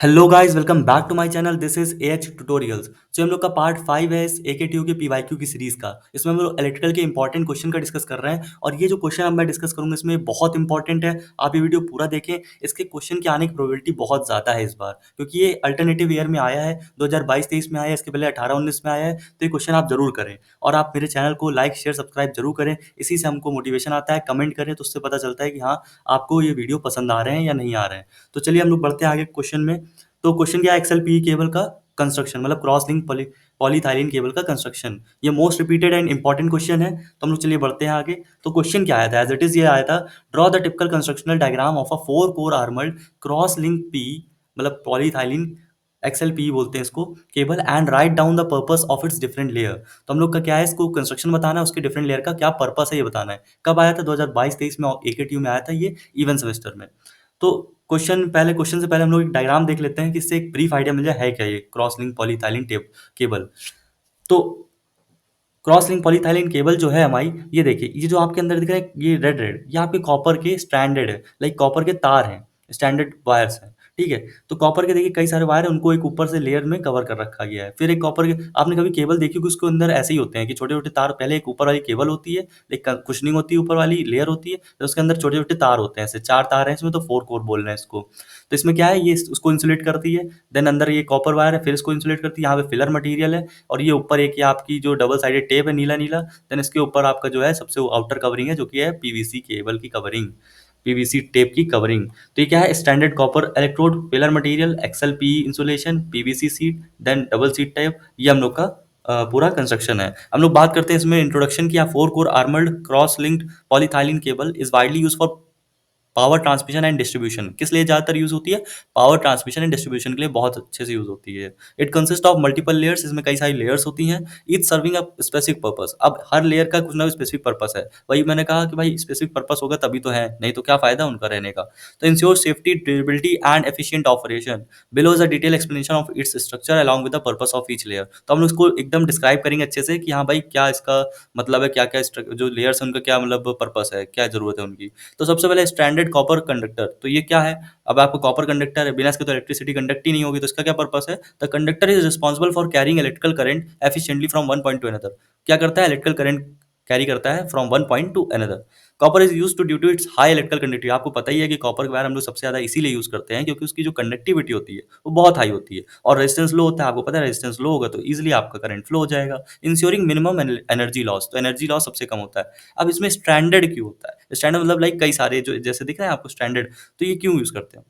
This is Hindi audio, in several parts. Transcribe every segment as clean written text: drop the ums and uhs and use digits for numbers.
Hello guys, welcome back to my channel. This is AH tutorials. हम लोग का पार्ट 5 है इस एकेटीयू के पीवाईक्यू की सीरीज का। इसमें हम लोग इलेक्ट्रिकल के इंपॉर्टेंट क्वेश्चन का डिस्कस कर रहे हैं और ये जो क्वेश्चन अब मैं डिस्कस करूंगा इसमें बहुत इंपॉर्टेंट है। आप ये वीडियो पूरा देखें। इसके क्वेश्चन के आने की प्रोबेबिलिटी बहुत ज़्यादा है इस बार, क्योंकि ये अल्टरनेटिव ईयर में आया है, 2022-23 में आया है, इसके पहले 18-19 में आया है। तो ये क्वेश्चन आप जरूर करें और आप मेरे चैनल को लाइक शेयर सब्सक्राइब जरूर करें। इसी से हमको मोटिवेशन आता है। कमेंट करें तो उससे पता चलता है कि हाँ, आपको ये वीडियो पसंद आ रहे हैं या नहीं आ रहे हैं। तो चलिए हम लोग बढ़ते हैं आगे क्वेश्चन में। तो क्वेश्चन क्या है, एक्सएलपीई केबल का कंस्ट्रक्शन, मतलब क्रॉस लिंक पॉलीथाइलिन केबल का कंस्ट्रक्शन। ये most repeated and important question है। तो हम लोग चलिए बढ़ते हैं आगे। तो क्वेश्चन क्या आया था, एज इट इज ये आया था, draw the typical constructional diagram of a 4 core armoured cross link P, मतलब पॉलीथाइलिन, एक्सएलपी बोलते हैं इसको, cable, and write down the purpose of its different layer. तो हम लोग का क्या है, इसको कंस्ट्रक्शन बताना है, उसके डिफरेंट लेयर का क्या पर्पस है ये बताना है। कब आया था, 2022-23 में एकेटीयू में आया था ये, इवन सेमेस्टर में। तो क्वेश्चन से पहले हम लोग एक डायग्राम देख लेते हैं कि इससे एक ब्रीफ आइडिया मिल जाए है क्या ये cross link polyethylene tape cable. तो क्रॉस लिंक पॉलीथाइलिन केबल जो है हमारी, ये देखिए, ये जो आपके अंदर दिख रहा है ये रेड रेड, ये आपके कॉपर के स्ट्रैंडेड है, लाइक कॉपर के तार हैं, स्टैंडर्ड वायर्स हैं। ठीक है। तो कॉपर के देखिए कई सारे वायर हैं, उनको एक ऊपर से लेयर में कवर कर रखा गया है। फिर एक कॉपर के, आपने कभी केबल देखी होगी, उसके अंदर ऐसे ही होते हैं कि छोटे छोटे तार, पहले एक ऊपर वाली केबल होती है, एक कुशनिंग होती है, ऊपर वाली लेयर होती है, फिर उसके अंदर छोटे छोटे तार होते हैं, ऐसे 4 तार हैं इसमें, तो 4 कोर बोल रहे हैं इसको। तो इसमें क्या है, ये उसको इंसुलेट करती है। देन अंदर ये कॉपर वायर है, फिर इसको इंसुलेट करती है, यहाँ पे फिलर मटेरियल है, और ये ऊपर एक ये आपकी जो डबल साइडेड टेप है, नीला नीला। देन इसके ऊपर आपका जो है सबसे आउटर कवरिंग है, जो कि है पीवीसी केबल की कवरिंग, पीवीसी टेप की कवरिंग। तो ये क्या है, standard copper electrode, filler material, XL P insulation, PVC sheet, then double sheet type. ये हम लोग का पूरा कंस्ट्रक्शन है। हम लोग बात करते हैं इसमें इंट्रोडक्शन की। 4 core armoured cross linked polyethylene cable is widely use for power transmission and distribution. किस लिए ज़्यादातर यूज़ होती है, पावर ट्रांसमिशन एंड डिस्ट्रीब्यूशन के लिए बहुत अच्छे से यूज़ होती है। It consist of multiple layers, इसमें कई सारी लेयर्स होती हैं, each serving a specific purpose. अब हर लेयर का कुछ ना कुछ स्पेसिफिक पर्पस है। वही मैंने कहा कि भाई स्पेसिफिक पर्पस होगा तभी तो है, नहीं तो क्या फायदा उनका रहने का। तो ensure safety, durability and efficient operation. Below is a detail explanation of its structure along with the purpose of each layer. तो हम लोग इसको एकदम डिस्क्राइब करेंगे अच्छे से कि हाँ भाई क्या इसका मतलब है, क्या क्या जो लेयर्स है उनका क्या मतलब पर्पस है, क्या जरूरत है उनकी। तो सबसे पहले स्टैंडर्ड कॉपर कंडक्टर। तो ये क्या है, अब आपको कॉपर कंडक्टर है, बिना इसके तो इलेक्ट्रिसिटी कंडक्ट ही नहीं होगी। तो इसका क्या पर्पस है, the conductor is responsible for carrying electrical current efficiently from one point to another. क्या करता है, इलेक्ट्रिकल करंट कैरी करता है from one point to another. Copper is use to due to its high electrical conductivity. आपको पता ही है कि कॉपर के वायर हम लोग सबसे ज्यादा इसीलिए यूज करते हैं क्योंकि उसकी जो कंडक्टिविटी होती है वो बहुत हाई होती है, और रेजिस्टेंस लो होता है। आपको पता है रेजिस्टेंस लो होगा तो इजिली आपका करंट फ्लो हो जाएगा। इंश्योरिंग मिनिमम एनर्जी लॉस, तो एनर्जी लॉस सबसे कम होता है। अब इसमें स्टैंडर्ड क्यों होता है, स्टैंडर्ड मतलब लाइक कई सारे जो जैसे दिख रहे हैं आपको स्टैंडर्ड, तो ये क्यों यूज करते हैं।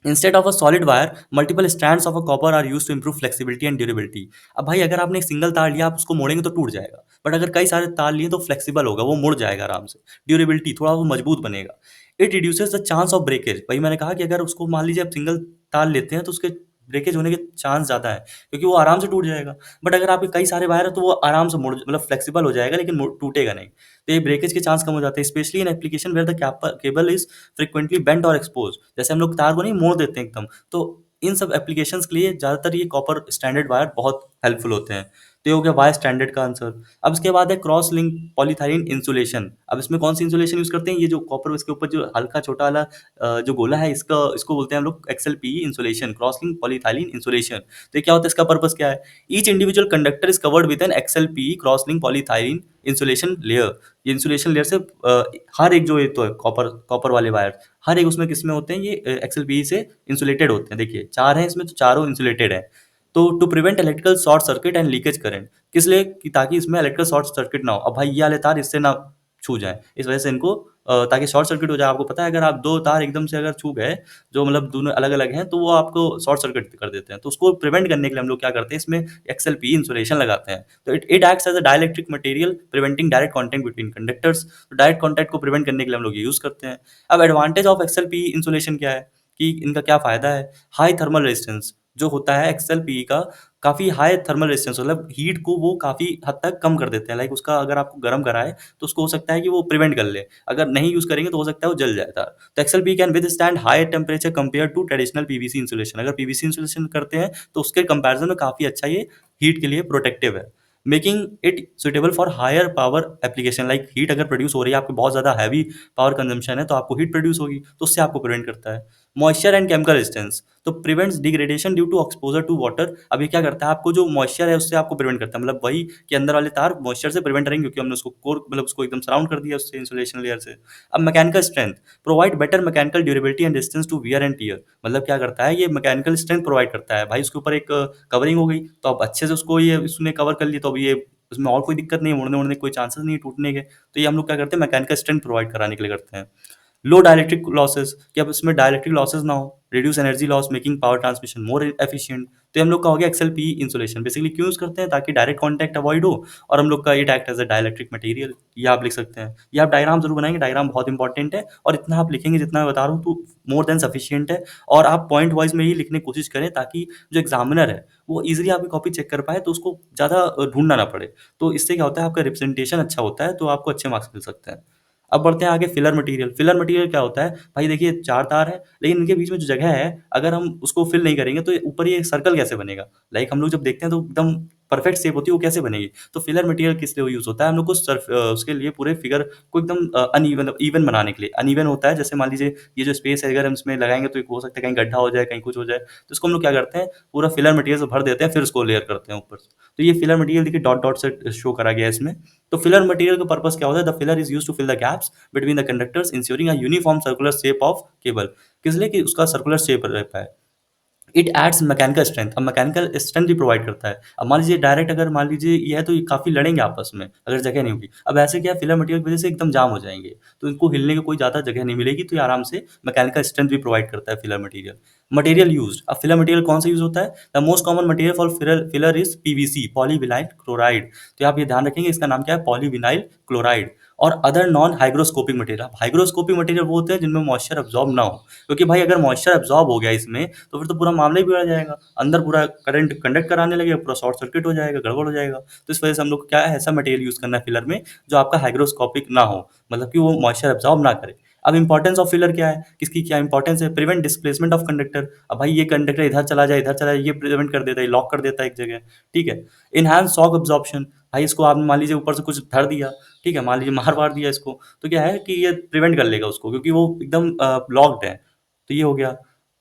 Instead of a solid wire, multiple strands of a copper are use to improve flexibility and durability. अब भाई अगर आपने एक सिंगल तार लिया, आप उसको मोड़ेंगे तो टूट जाएगा, बट अगर कई सारे तार लिए तो फ्लेक्सिबल होगा, वो मुड़ जाएगा आराम से। ड्यूरेबिलिटी, थोड़ा वो मजबूत बनेगा। It reduces the chance of breakage. भाई मैंने कहा कि अगर उसको मान लीजिए आप सिंगल तार लेते हैं तो उसके ब्रेकेज होने के चांस ज़्यादा है, क्योंकि वो आराम से टूट जाएगा। बट अगर आपके कई सारे वायर है तो वो आराम से मुड़, मतलब फ्लेक्सिबल हो जाएगा, लेकिन टूटेगा नहीं। तो ये ब्रेकेज के चांस कम हो जाते हैं, specially in application where the cable is frequently bent और एक्सपोज। जैसे हम लोग तार को नहीं मोड़ देते हैं एकदम, तो इन सब एप्लीकेशंस के लिए ज़्यादातर ये कॉपर स्टैंडर्ड वायर बहुत हेल्पफुल होते हैं। तो ये हो गया वायर स्टैंडर्ड का आंसर। अब इसके बाद है क्रॉस लिंक पॉलीथाइलिन इंसुलेशन। अब इसमें कौन सी इंसुलेशन यूज करते हैं, ये जो कॉपर इसके ऊपर जो हल्का छोटा वाला जो गोला है, इसका इसको बोलते हैं हम लोग XLPE insulation, cross link polyethylene insulation. तो ये क्या होता है, इसका पर्पस क्या है। Each individual conductor is covered with an XLPE cross link polyethylene insulation layer. ये इंसुलेशन लेयर से हर एक जो ये तो है कॉपर कॉपर वाले वायर, हर एक उसमें किसमें होते हैं, ये एक्सएलपीई से इंसुलेटेड होते हैं। देखिए 4 हैं इसमें, तो चारों इंसुलेटेड हैं। तो to prevent electrical short circuit and leakage current, किस लिए कि ताकि इसमें इलेक्ट्रिकल शॉर्ट सर्किट ना हो। अब भाई ये वाले तार इससे ना छू जाए, इस वजह से इनको ताकि शॉर्ट सर्किट हो जाए। आपको पता है अगर आप 2 तार एकदम से अगर छू गए, जो मतलब दोनों अलग अलग हैं, तो वो आपको शॉर्ट सर्किट कर देते हैं। तो उसको प्रिवेंट करने के लिए हम लोग क्या करते हैं, इसमें एक्सएलपी इंसुलेशन लगाते हैं। तो it acts as a dielectric material preventing direct contact between conductors. तो डायरेक्ट कॉन्टैक्ट को प्रिवेंट करने के लिए हम लोग ये यूज करते हैं। अब एडवांटेज ऑफ एक्सएलपी इंसुलेशन क्या है, कि इनका क्या फायदा है। हाई थर्मल रेजिस्टेंस जो होता है एक्सएलपी का, काफ़ी हाई थर्मल रेजिस्टेंस, मतलब हीट को वो काफ़ी हद तक कम कर देते हैं। लाइक उसका अगर आपको गर्म करा है तो उसको हो सकता है कि वो प्रिवेंट कर ले, अगर नहीं यूज़ करेंगे तो हो सकता है वो जल जाए तार। तो XLP can withstand high temperature compare to traditional PVC insulation. अगर पीवीसी इंसुलेशन करते हैं तो उसके कंपैरिजन में काफ़ी अच्छा ये हीट के लिए प्रोटेक्टिव है, making it suitable for higher power application. Like heat अगर प्रोड्यूस हो रही है, आपकी बहुत ज़्यादा हैवी पावर कंजम्पशन है, तो आपको हीट प्रोड्यूस होगी, तो उससे आपको प्रिवेंट करता है। मॉइस्चर एंड केमिकल रेजिस्टेंस, तो prevents degradation due to exposure to water. अब ये क्या करता है, आपको जो मॉइस्चर है उससे आपको प्रिवेंट करता है, मतलब वही कि अंदर वाले तार मॉइस्चर से प्रिवेंट रहेंगे क्योंकि हमने उसको कोर मतलब उसको एकदम सराउंड कर दिया उससे इंसुलेशन लेयर से। अब mechanical strength provide better mechanical durability and resistance to wear and tear, मतलब क्या करता है ये मैकेनिकल स्ट्रेंथ प्रोवाइड करता है भाई, उसके ऊपर एक कवरिंग हो गई तो अब अच्छे से उसको ये उसने कवर कर लिया, तो अब ये उसमें और कोई दिक्कत नहीं है, मुड़ने उड़ने कोई चांसेस नहीं है टूटने के। तो ये हम लोग क्या करते हैं, मैकेनिकल स्ट्रेंथ प्रोवाइड कराने के लिए करते हैं। लो डायलेक्ट्रिक लॉसेस, कि अब इसमें डायलेक्ट्रिक लॉसेस ना हो, reduce energy loss making power transmission more efficient. तो ये हम लोग का हो गया एक्सएल पी इंसुलेशन, बेसिकली क्यों यूज करते हैं, ताकि डायरेक्ट कॉन्टैक्ट अवॉइड हो और हम लोग का it act as a dielectric material. ये आप लिख सकते हैं, ये आप डायग्राम जरूर बनाएंगे, डायग्राम बहुत इंपॉर्टेंट है और इतना आप लिखेंगे जितना मैं बता रहा हूँ तो मोर देन सफिशियंट है। और आप पॉइंट वाइज में ही लिखने की कोशिश करें ताकि जो एग्जामिनर है वो इजीली आपकी कॉपी चेक कर पाए, तो उसको ज़्यादा ढूंढना ना पड़े। तो इससे क्या होता है, आपका रिप्रेजेंटेशन अच्छा होता है, तो आपको अच्छे मार्क्स मिल सकते हैं। अब बढ़ते हैं आगे, फिलर मटेरियल। फिलर मटेरियल क्या होता है भाई, देखिए चार तार है लेकिन इनके बीच में जो जगह है अगर हम उसको फिल नहीं करेंगे तो ऊपर ये सर्कल कैसे बनेगा। लाइक हम लोग जब देखते हैं तो एकदम परफेक्ट शेप होती है, वो कैसे बनेगी। तो फिलर मटेरियल किस लिए यूज होता है, हम लोग को उसके लिए पूरे फिगर को एकदम अनइवन इवन बनाने के लिए। अनइवन होता है, जैसे मान लीजिए ये जो स्पेस है अगर हम इसमें लगाएंगे तो एक हो सकता है कहीं गड्ढा हो जाए, कहीं कुछ हो जाए, तो इसको हम लोग क्या करते हैं, पूरा फिलर मटेरियल से भर देते हैं फिर उसको लेयर करते हैं ऊपर से। तो ये फिलर मटेरियल देखिए डॉट डॉट से शो करा गया है इसमें। तो फिलर मटेरियल का पर्पस क्या होता है, the filler is use to fill the gaps between the conductors ensuring a uniform circular shape of cable. किस लिए, कि उसका सर्कुलर शेप रह पाए। इट एड्स मैकेनिकल स्ट्रेंथ, अब मैकेनिकल स्ट्रेंथ भी प्रोवाइड करता है। अब मान लीजिए डायरेक्ट अगर मान लीजिए ये है तो ये काफ़ी लड़ेंगे आपस में अगर जगह नहीं होगी। अब ऐसे क्या है, फिलर मटेरियल की वजह से एकदम जाम हो जाएंगे, तो इनको हिलने की कोई ज़्यादा जगह नहीं मिलेगी, तो ये आराम से मैकेनिकल स्ट्रेंथ भी प्रोवाइड करता है फिलर मटेरियल। मटेरियल यूज, अब फिलर मटेरियल कौन सा यूज होता है, the most common material for filler filler is PVC polyvinyl chloride. तो आप ये ध्यान रखेंगे इसका नाम क्या है, पॉलीविनाइल क्लोराइड। और other non hygroscopic material, hygroscopic material वो होते हैं जिनमें मॉइस्चर अब्जॉर्ब ना हो, क्योंकि भाई अगर मॉइस्चर अब्जॉर्ब हो गया इसमें तो फिर तो पूरा मामला ही बिगड़ जाएगा, अंदर पूरा करंट कंडक्ट कराने लगेगा, पूरा शॉर्ट सर्किट हो जाएगा, गड़बड़ हो जाएगा। तो इस वजह से हम लोग को क्या है, ऐसा मटेरियल यूज करना है फिलर में जो आपका हाइग्रोस्कोपिक ना हो, मतलब कि वो मॉइस्चर अब्जॉर्ब ना करे। अब इंपॉर्टेंस ऑफ फिलर क्या है, किसकी क्या इंपॉर्टेंस है, प्रिवेंट डिस्प्लेसमेंट ऑफ कंडक्टर। अब भाई ये कंडक्टर इधर चला जाए इधर चला जाए, ये प्रिवेंट कर देता है, लॉक कर देता है एक जगह। ठीक है। इनहैंस शॉक अब्जॉर्प्शन, भाई इसको आपने मान लीजिए ऊपर से कुछ धर दिया, ठीक है, मान लीजिए मार वार दिया इसको, तो क्या है कि ये प्रिवेंट कर लेगा उसको क्योंकि वो एकदम लॉक्ड है। तो ये हो गया।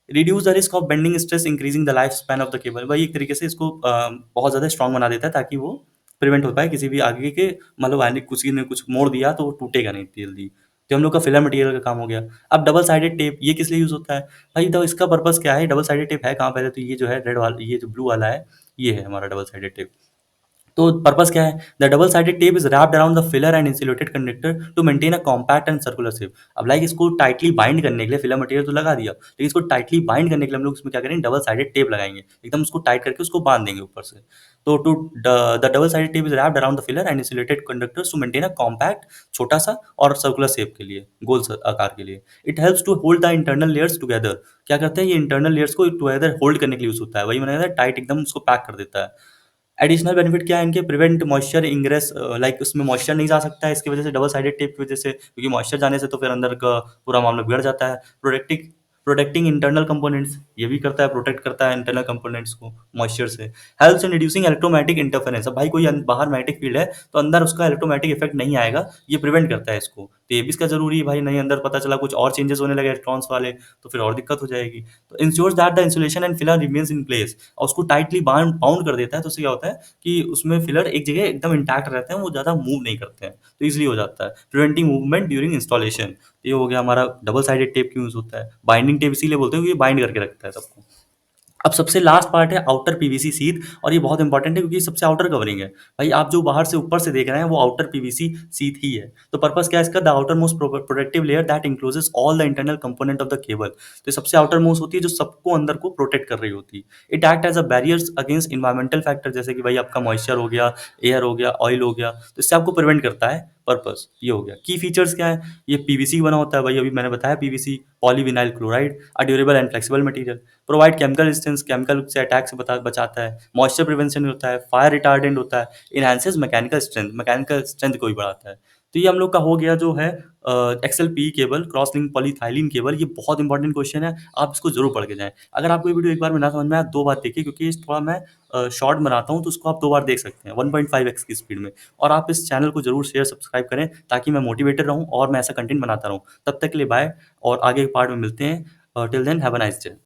Reduce the risk of bending stress increasing the life span of the cable, भाई एक तरीके से इसको बहुत ज़्यादा स्ट्रॉन्ग बना देता है ताकि वो प्रिवेंट हो पाए किसी भी आगे के, मतलब आने किसी ने कुछ मोड़ दिया तो वो टूटेगा नहीं जल्दी। तो हम लोग का फिलर मटेरियल का काम हो गया। अब डबल साइडेड टेप ये किस लिए यूज होता है भाई, तो इसका पर्पस क्या है, डबल साइडेड टेप है कहाँ, पहले तो ये जो है रेड वाला, ये जो ब्लू वाला है ये है हमारा डबल साइडेड टेप। तो पर्पस क्या है, the double sided tape is wrapped around the filler and insulated conductor to maintain a compact and circular shape. अब लाइक इसको टाइटली बाइंड करने के लिए फिलर मटेरियल तो लगा दिया, लेकिन इसको टाइटली बाइंड करने के लिए हम लोग इसमें क्या करेंगे, डबल साइडेड टेप लगाएंगे, एकदम उसको टाइट करके उसको बांध देंगे ऊपर से। तो to the double sided tape is wrapped around the filler and insulated conductors to maintain a compact, छोटा सा और सर्कुलर शेप के लिए, गोल आकार के लिए। It helps to hold the internal layers together, क्या करते हैं ये इंटरनल लेयर्स को टुगेदर होल्ड करने के लिए यूज होता है, वही मैंने टाइट एकदम उसको पैक कर देता है। एडिशनल बेनिफिट क्या है इनके, प्रिवेंट मॉइस्चर इंग्रेस, लाइक उसमें मॉइस्चर नहीं जा सकता है इसकी वजह से, डबल साइडेड टेप की वजह से, क्योंकि मॉइस्चर जाने से तो फिर अंदर का पूरा मामला बिगड़ जाता है। प्रोटेक्टिंग प्रोटेक्टिंग इंटरनल कंपोनेंट्स, ये भी करता है, प्रोटेक्ट करता है इंटरनल कंपोनेंट्स को मॉइस्चर से। हेल्प्स इन रिड्यूसिंग इलेक्ट्रोमैटिक इंटरफेरेंस, अब भाई कोई बाहर मैग्नेटिक फील्ड है तो अंदर उसका इलेक्ट्रोमैटिक इफेक्ट नहीं आएगा, ये प्रिवेंट करता है इसको। तो ये भी इसका जरूरी है भाई, नहीं अंदर पता चला कुछ और चेंजेस होने लगे इलेक्ट्रॉन्स वाले तो फिर और दिक्कत हो जाएगी। तो ensures that the insulation and filler remains in place, और उसको टाइटली बाउंड बाउंड कर देता है, तो उससे क्या होता है कि उसमें फिलर एक जगह एकदम इंटैक्ट रहते हैं, वो ज़्यादा मूव नहीं करते हैं, तो ईजिली हो जाता है। प्रिवेंटिंग मूवमेंट ड्यूरिंग इंस्टॉलेशन, ये हो गया हमारा डबल साइडेड टेप क्यों यूज होता है। बाइंडिंग टेप इसीलिए बोलते हैं क्योंकि ये बाइंड करके रखता है सबको। अब सबसे लास्ट पार्ट है आउटर पीवीसी सीथ, और ये बहुत इंपॉर्टेंट है क्योंकि ये सबसे आउटर कवरिंग है। भाई आप जो बाहर से ऊपर से देख रहे हैं वो आउटर पीवीसी सीथ ही है। तो पर्पस क्या है इसका, the outer most protective layer that encloses all the internal component of the cable. तो ये सबसे आउटर मोस्ट होती है जो सबको अंदर को प्रोटेक्ट कर रही होती है। It act as a barriers against environmental factor, जैसे कि भाई आपका मॉइस्चर हो गया, एयर हो गया, ऑयल हो गया, तो इससे आपको प्रिवेंट करता है। पर्पस ये हो गया। की फीचर्स क्या है, ये पीवीसी बना होता है भाई, अभी मैंने बताया PVC polyvinyl chloride, a durable and flexible material, provide chemical resistance, chemical से अटैक से बचाता है, मॉइस्चर प्रिवेंशन होता है, फायर रिटार्डेंट होता है, इनहांसेस मैकेनिकल स्ट्रेंथ को भी बढ़ाता है। तो ये हम लोग का हो गया जो है XL P cable, cross link polyethylene cable. ये बहुत इंपॉर्टेंट क्वेश्चन है, आप इसको जरूर पढ़ के जाएं। अगर आपको ये वीडियो एक बार में ना समझ में आए, दो बार देखिए, क्योंकि थोड़ा मैं शॉर्ट बनाता हूँ तो उसको आप दो बार देख सकते हैं 1.5x की स्पीड में। और आप इस चैनल को जरूर शेयर सब्सक्राइब करें ताकि मैं मोटिवेटेड रहूँ और मैं ऐसा कंटेंट बनाता रहूँ। तब तक के लिए बाय, और आगे के पार्ट में मिलते हैं। Till then have a nice day.